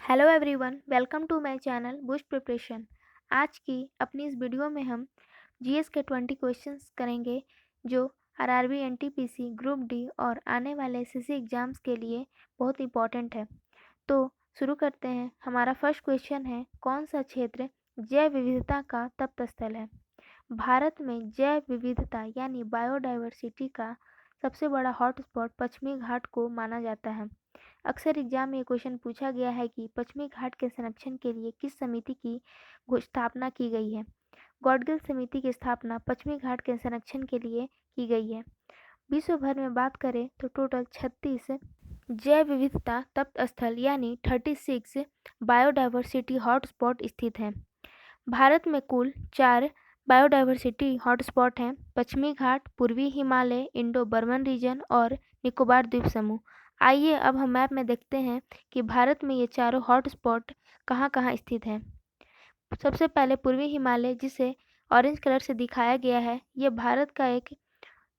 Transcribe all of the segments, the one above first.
Hello everyone, welcome to my channel boost preparation. आज की अपनी इस वीडियो में हम जीएस के 20 क्वेश्चंस करेंगे जो आरआरबी, एनटीपीसी, ग्रुप डी और आने वाले एसएससी एग्जाम्स के लिए बहुत इंपॉर्टेंट है। तो शुरू करते हैं। हमारा फर्स्ट क्वेश्चन है, कौन सा क्षेत्र जैव विविधता का तप्त स्थल है? भारत में जैव विविधता यानी बायोडायवर्सिटी का सबसे बड़ा हॉटस्पॉट पश्चिमी घाट को माना जाता है। अक्सर एग्जाम में ये क्वेश्चन पूछा गया है कि पश्चिमी घाट के संरक्षण के लिए किस समिति की स्थापना की गई है? गॉडगिल समिति की स्थापना पश्चिमी घाट के संरक्षण के लिए की गई है। विश्व भर में बात करें तो टोटल 36 जैव विविधता तप्त स्थल यानी 36 बायोडायवर्सिटी हॉटस्पॉट स्थित हैं। भारत में कुल 4 बायोडायवर्सिटी हॉटस्पॉट हैं: पश्चिमी घाट, पूर्वी हिमालय, इंडो बर्मन रीजन और निकोबार द्वीप समूह। आइए अब हम मैप में देखते हैं कि भारत में ये चारों हॉटस्पॉट कहाँ कहाँ स्थित हैं। सबसे पहले पूर्वी हिमालय, जिसे ऑरेंज कलर से दिखाया गया है, ये भारत का एक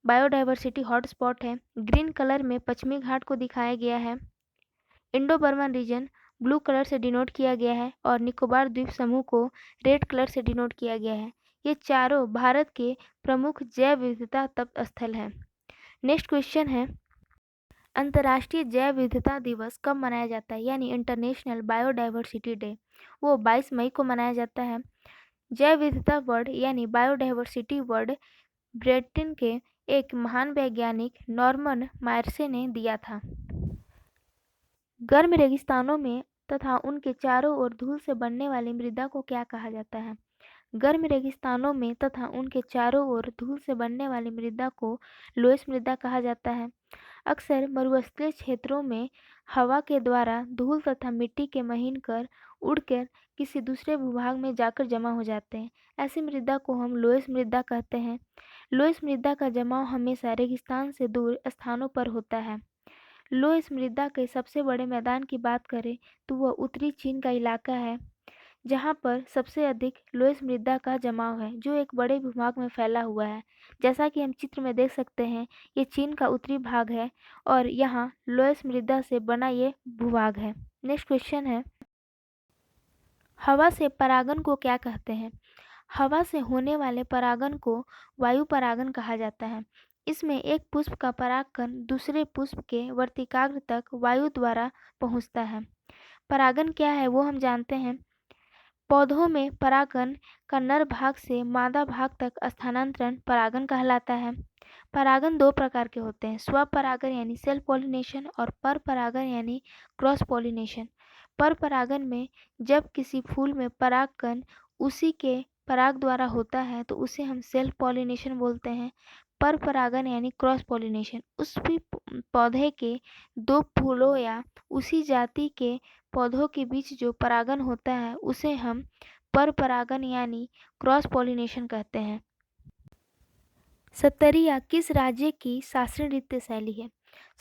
बायोडायवर्सिटी हॉटस्पॉट है। ग्रीन कलर में पश्चिमी घाट को दिखाया गया है। Indo Burman region blue colour से डिनोट किया गया है और निकोबार द्वीप समूह को रेड कलर से डिनोट किया गया है। ये चारों भारत के प्रमुख जैव विविधता तप्त स्थल हैं। नेक्स्ट क्वेश्चन है, अंतर्राष्ट्रीय जैव विविधता दिवस कब मनाया जाता है यानी इंटरनेशनल बायोडायवर्सिटी डे? वो 22 मई को मनाया जाता है। जैव विविधता वर्ड यानी बायोडायवर्सिटी वर्ड ब्रिटेन के एक महान वैज्ञानिक नॉर्मन मायरसे ने दिया था। गर्म रेगिस्तानों में तथा उनके चारों ओर धूल से बनने वाली मृदा को क्या कहा जाता है? गर्म रेगिस्तानों में तथा उनके चारों ओर धूल से बनने वाली मृदा को लोएस मृदा कहा जाता है। अक्सर मरुस्थलीय क्षेत्रों में हवा के द्वारा धूल तथा मिट्टी के महीन कण उड़कर किसी दूसरे भूभाग में जाकर जमा हो जाते हैं। ऐसी मृदा को हम लोएस मृदा कहते हैं। लोएस मृदा का जमाव हमेशा रेगिस्तान से दूर स्थानों पर होता है। लोएस मृदा के सबसे बड़े मैदान की बात करें तो वह उत्तरी चीन का इलाका है, जहाँ पर सबसे अधिक लोएस मृदा का जमाव है, जो एक बड़े भूभाग में फैला हुआ है। जैसा कि हम चित्र में देख सकते हैं, ये चीन का उत्तरी भाग है और यहाँ लोएस मृदा से बना ये भूभाग है। नेक्स्ट क्वेश्चन है, हवा से परागन को क्या कहते हैं? हवा से होने वाले परागन को वायु परागन कहा जाता है। इसमें एक पुष्प का परागकण दूसरे पुष्प के वर्तिकाग्र तक वायु द्वारा पहुँचता है। परागन क्या है वो हम जानते हैं। पौधों में परागन का नर भाग से मादा भाग तक स्थानांतरण परागन कहलाता है। परागन दो प्रकार के होते हैं, स्वपरागन यानी सेल्फ पॉलिनेशन और पर परागन यानी क्रॉस पॉलिनेशन। पर परागन में जब किसी फूल में परागकण उसी के पराग द्वारा होता है तो उसे हम सेल्फ पॉलिनेशन बोलते हैं। पर परागन यानी क्रॉस पॉलिनेशन उस भी पौधे के दो फूलों या उसी जाति के पौधों के बीच जो परागन होता है उसे हम पर परागन यानी क्रॉस पॉलिनेशन कहते हैं। सत्तरिया किस राज्य की शास्त्रीय नृत्य शैली है?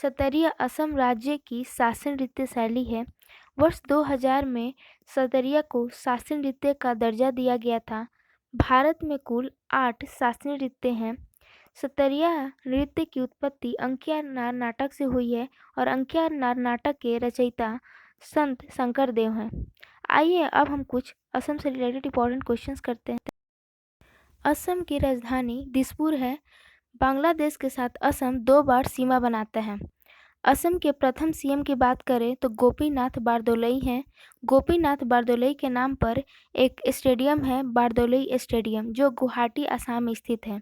सत्तरिया असम राज्य की शास्त्रीय नृत्य शैली है। वर्ष 2000 में सत्तरिया को शास्त्रीय नृत्य का दर्जा दिया गया था। भारत में कुल 8 शास्त्रीय नृत्य हैं। सत्तरिया नृत्य की उत्पत्ति अंकिया नार नाटक से हुई है और अंकिया नार नाटक के रचयिता संत शंकर देव हैं। आइए अब हम कुछ असम से रिलेटेड इंपॉर्टेंट क्वेश्चंस करते हैं। असम की राजधानी दिसपुर है। बांग्लादेश के साथ असम 2 बार सीमा बनाता है। असम के प्रथम सीएम की बात करें तो गोपीनाथ बारदोलई हैं। गोपीनाथ बारदोलई के नाम पर एक स्टेडियम है, बारदोलई स्टेडियम, जो गुवाहाटी असम में स्थित है।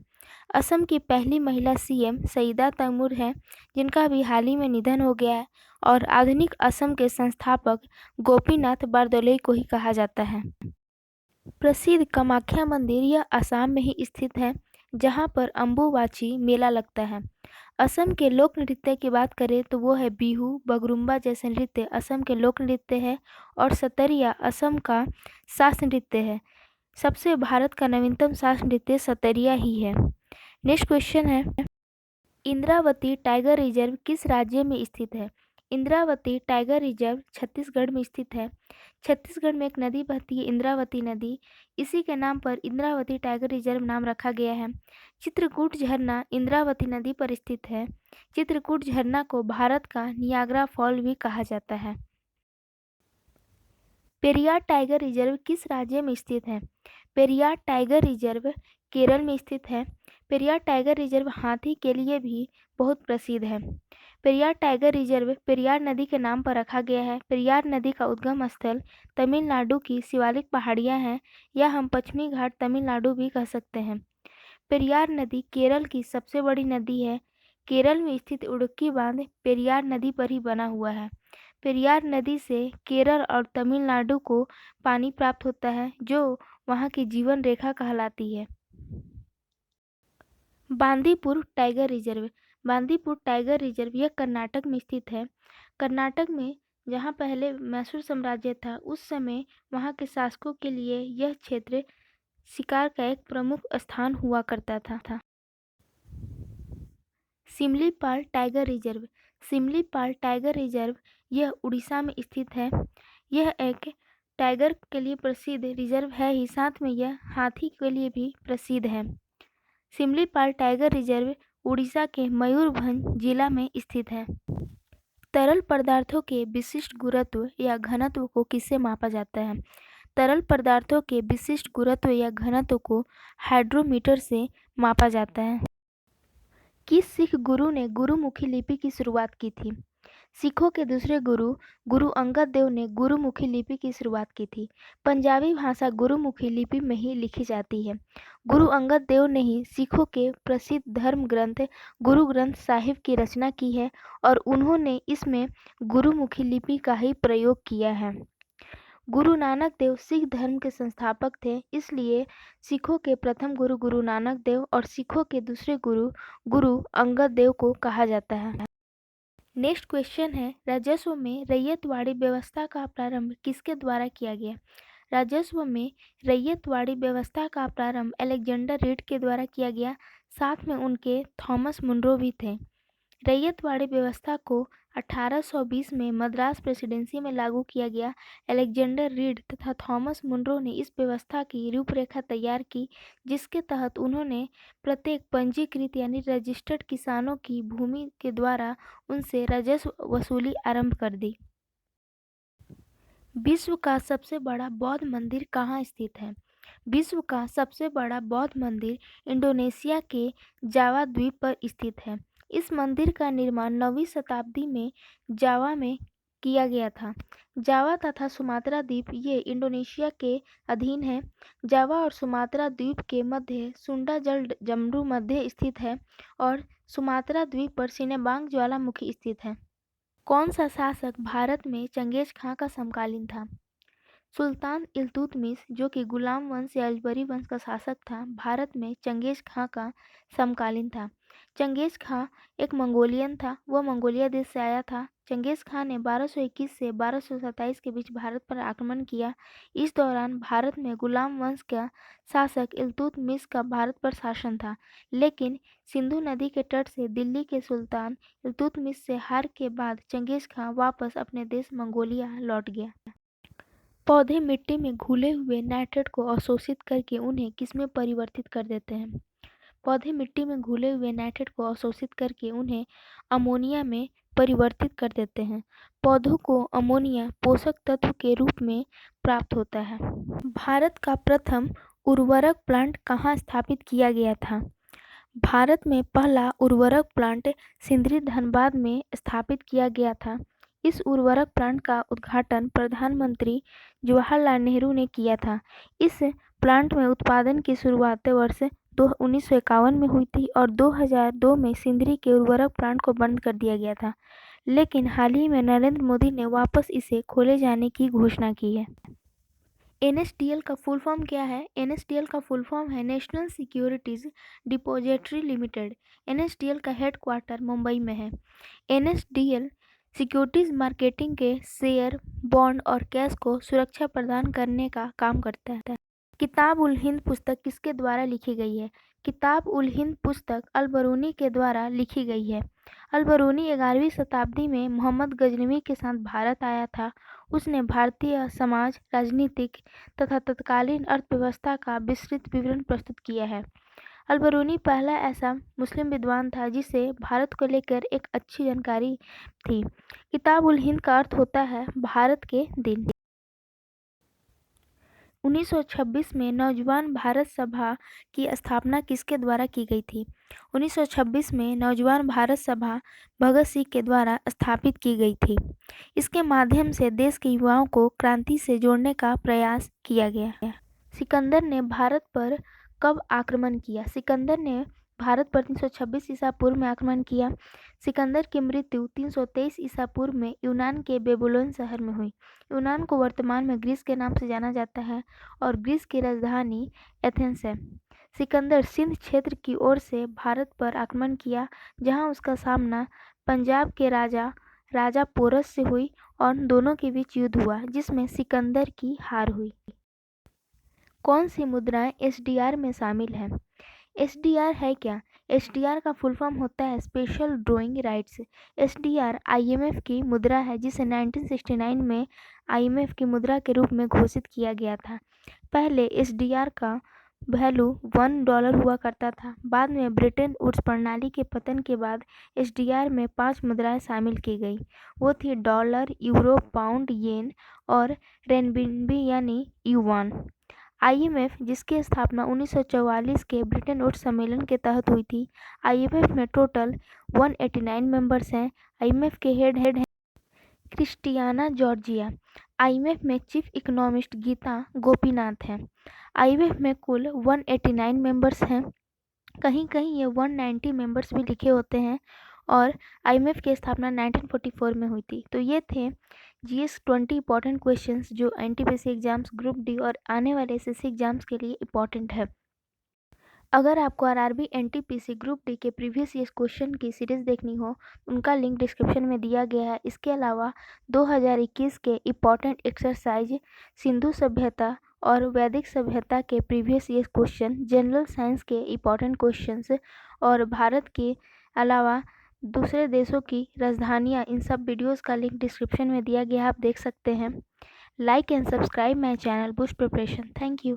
असम की पहली महिला सीएम सईदा तैमूर है, जिनका अभी हाल ही में निधन हो गया है और आधुनिक असम के संस्थापक गोपीनाथ बारदोलई को ही कहा जाता है। प्रसिद्ध कामाख्या मंदिर यह असम में ही स्थित है, जहां पर अम्बुबाची मेला लगता है। असम के लोक नृत्य की बात करें तो वो है बिहू, बगरुम्बा जैसे नृत्य असम के लोक नृत्य है और सतरिया असम का शास्त्रीय नृत्य है। सबसे भारत का नवीनतम शास्त्रीय नृत्य सतरिया ही है। नेक्स्ट क्वेश्चन है, इंद्रावती टाइगर रिजर्व किस राज्य में स्थित है? इंद्रावती टाइगर रिजर्व छत्तीसगढ़ में स्थित है। छत्तीसगढ़ में एक नदी बहती है, इंद्रावती नदी। इसी के नाम पर इंद्रावती टाइगर रिजर्व नाम रखा गया है। चित्रकूट झरना इंद्रावती नदी पर स्थित है। चित्रकूट झरना को भारत का नियाग्रा फॉल भी कहा जाता है। पेरियार टाइगर रिजर्व किस राज्य में स्थित है? पेरियार टाइगर रिजर्व केरल में स्थित है। पेरियार टाइगर रिजर्व हाथी के लिए भी बहुत प्रसिद्ध है। पेरियार टाइगर रिजर्व पेरियार नदी के नाम पर रखा गया है। पेरियार नदी का उद्गम स्थल तमिलनाडु की शिवालिक पहाड़ियाँ हैं, या हम पश्चिमी घाट तमिलनाडु भी कह सकते हैं। पेरियार नदी केरल की सबसे बड़ी नदी है। केरल में स्थित इडुक्की बांध पेरियार नदी पर ही बना हुआ है। पेरियार नदी से केरल और तमिलनाडु को पानी प्राप्त होता है, जो वहाँ की जीवन रेखा कहलाती है। Bandipur tiger reserve. Bandipur tiger reserve यह कर्नाटक में स्थित है। कर्नाटक में जहाँ पहले मैसूर साम्राज्य था, उस समय वहाँ के शासकों के लिए यह क्षेत्र शिकार का एक प्रमुख स्थान हुआ करता था। Similipal tiger reserve. Similipal tiger reserve यह उड़ीसा में स्थित है। यह एक टाइगर के लिए प्रसिद्ध रिजर्व है ही, साथ में यह हाथी के लिए भी प्रसिद्ध है। सिमलीपाल टाइगर रिजर्व उड़ीसा के मयूरभंज जिला में स्थित है। तरल पदार्थों के विशिष्ट गुरुत्व या घनत्व को किससे मापा जाता है? तरल पदार्थों के विशिष्ट गुरुत्व या घनत्व को हाइड्रोमीटर से मापा जाता है। किस सिख गुरु ने गुरुमुखी लिपि की शुरुआत की थी? सिखों के दूसरे गुरु गुरु अंगद देव ने गुरुमुखी लिपि की शुरुआत की थी। पंजाबी भाषा गुरुमुखी लिपि में ही लिखी जाती है। गुरु अंगद देव ने ही सिखों के प्रसिद्ध धर्म ग्रंथ गुरु ग्रंथ साहिब की रचना की है और उन्होंने इसमें गुरुमुखी लिपि का ही प्रयोग किया है। गुरु नानक देव सिख धर्म के संस्थापक थे, इसलिए सिखों के प्रथम गुरु गुरु नानक देव और सिखों के दूसरे गुरु गुरु अंगद देव को कहा जाता है। नेक्स्ट क्वेश्चन है, राजस्व में रैयतवाड़ी व्यवस्था का प्रारंभ किसके द्वारा किया गया? राजस्व में रैयतवाड़ी व्यवस्था का प्रारंभ अलेक्जेंडर रीड के द्वारा किया गया, साथ में उनके थॉमस मुनरो भी थे। रैयतवाड़ी व्यवस्था को 1820 में मद्रास प्रेसिडेंसी में लागू किया गया। अलेक्जेंडर रीड तथा थॉमस मुनरो ने इस व्यवस्था की रूपरेखा तैयार की, जिसके तहत उन्होंने प्रत्येक पंजीकृत यानी रजिस्टर्ड किसानों की भूमि के द्वारा उनसे राजस्व वसूली आरंभ कर दी। विश्व का सबसे बड़ा बौद्ध मंदिर कहाँ स्थित है? विश्व का सबसे बड़ा बौद्ध मंदिर इंडोनेशिया के जावा द्वीप पर स्थित है। इस मंदिर का निर्माण 9वीं शताब्दी में जावा में किया गया था। जावा तथा सुमात्रा द्वीप ये इंडोनेशिया के अधीन है। जावा और सुमात्रा द्वीप के मध्य सुंडा जल जमरू मध्य स्थित है और सुमात्रा द्वीप पर सिनेबांग ज्वालामुखी स्थित है। कौन सा शासक भारत में चंगेज खां का समकालीन था? सुल्तान इल्तुतमिश, जो कि गुलाम वंश या अकबरी वंश का शासक था, भारत में चंगेज खां का समकालीन था। चंगेज खां एक मंगोलियन था, वह मंगोलिया देश से आया था। चंगेज खां ने 1221 से 1227 के बीच भारत पर आक्रमण किया। इस दौरान भारत में गुलाम वंश का शासक इल्तुतमिश का भारत पर शासन था, लेकिन सिंधु नदी के तट से दिल्ली के सुल्तान इल्तुतमिश से हार के बाद चंगेज खां वापस अपने देश मंगोलिया लौट गया। पौधे मिट्टी में घुले हुए नाइट्रेट को अवशोषित करके उन्हें किसमें परिवर्तित कर देते हैं? पौधे मिट्टी में घुले हुए नाइट्रेट को अवशोषित करके उन्हें अमोनिया में परिवर्तित कर देते हैं। पौधों को अमोनिया पोषक तत्व के रूप में प्राप्त होता है। भारत का प्रथम उर्वरक प्लांट कहाँ स्थापित किया गया था? भारत में पहला उर्वरक प्लांट सिंदरी धनबाद में स्थापित किया गया था। इस उर्वरक प्लांट का उद्घाटन प्रधानमंत्री जवाहरलाल नेहरू ने किया था। इस प्लांट में उत्पादन की शुरुआत वर्ष 1951 में हुई थी और 2002 में सिंदरी के उर्वरक प्लांट को बंद कर दिया गया था, लेकिन हाल ही में नरेंद्र मोदी ने वापस इसे खोले जाने की घोषणा की है। NSDL का फुल फॉर्म क्या है? NSDL का फुल फॉर्म है national securities depository limited. NSDL का हेडक्वार्टर मुंबई में है। NSDL सिक्योरिटीज मार्केटिंग के शेयर, बॉन्ड और कैश को सुरक्षा प्रदान करने का काम करता है। किताब उल हिंद पुस्तक किसके द्वारा लिखी गई है? किताब उल हिंद पुस्तक अल-बरूनी के द्वारा लिखी गई है। अल-बरूनी 11वीं शताब्दी में मोहम्मद गजनवी के साथ भारत आया था। उसने भारतीय समाज, राजनीतिक तथा तत्कालीन अर्थव्यवस्था का विस्तृत विवरण प्रस्तुत किया है। अल-बरूनी पहला ऐसा मुस्लिम विद्वान था जिसे भारत को लेकर एक अच्छी जानकारी थी। किताब उल हिंद का अर्थ होता है भारत के दिन। 1926 में नौजवान भारत सभा की स्थापना किसके द्वारा की गई थी? 1926 में नौजवान भारत सभा भगत सिंह के द्वारा स्थापित की गई थी। इसके माध्यम से देश के युवाओं को क्रांति से जोड़ने का प्रयास किया गया है। सिकंदर ने भारत पर कब आक्रमण किया? सिकंदर ने भारत पर 326 ईसा पूर्व में आक्रमण किया। सिकंदर की मृत्यु 323 ईसा पूर्व में यूनान के बेबीलोन शहर में हुई। यूनान को वर्तमान में ग्रीस के नाम से जाना जाता है और ग्रीस की राजधानी एथेंस है। सिकंदर सिंध क्षेत्र की ओर से भारत पर आक्रमण किया, जहां उसका सामना पंजाब के राजा पोरस से हुई और दोनों के बीच युद्ध हुआ, जिसमें सिकंदर की हार हुई। कौन सी मुद्राएं एसडीआर में शामिल हैं? एसडीआर है क्या? एसडीआर का फुल फॉर्म होता है special drawing rights. SDR IMF की मुद्रा है, जिसे 1969 में आईएमएफ की मुद्रा के रूप में घोषित किया गया था। पहले एसडीआर का वैल्यू $1 हुआ करता था। बाद में ब्रिटेन वुड्स प्रणाली के पतन के बाद एसडीआर में 5 मुद्राएं शामिल की गई। वो थी डॉलर, यूरो, पाउंड, येन और रेनबिन्बी यानी युआन। आईएमएफ, जिसकी स्थापना 1944 के ब्रिटेन वुड्स सम्मेलन के तहत हुई थी। आईएमएफ में टोटल 189 मेंबर्स हैं। आईएमएफ के हेड हैं क्रिस्टियाना जॉर्जिया। आईएमएफ में चीफ इकोनॉमिस्ट गीता गोपीनाथ हैं। आईएमएफ में कुल 189 मेंबर्स हैं। कहीं कहीं ये 190 मेंबर्स भी लिखे होते हैं और आईएमएफ की स्थापना 1944 में हुई थी। तो ये थे जीएस 20 इंपॉर्टेंट क्वेश्चंस जो एनटीपीसी एग्जाम्स, ग्रुप डी और आने वाले एसएससी एग्जाम्स के लिए इंपॉर्टेंट है। अगर आपको आरआरबी, एनटीपीसी, ग्रुप डी के प्रीवियस ईयर क्वेश्चन की सीरीज देखनी हो, उनका लिंक डिस्क्रिप्शन में दिया गया है। इसके अलावा 2021 के इंपॉर्टेंट एक्सरसाइज, सिंधु सभ्यता और वैदिक सभ्यता के previous year question, general science के इंपॉर्टेंट क्वेश्चंस और भारत के अलावा दूसरे देशों की राजधानियाँ, इन सब वीडियोस का लिंक डिस्क्रिप्शन में दिया गया है, आप देख सकते हैं। Like and subscribe my channel boost preparation. Thank you.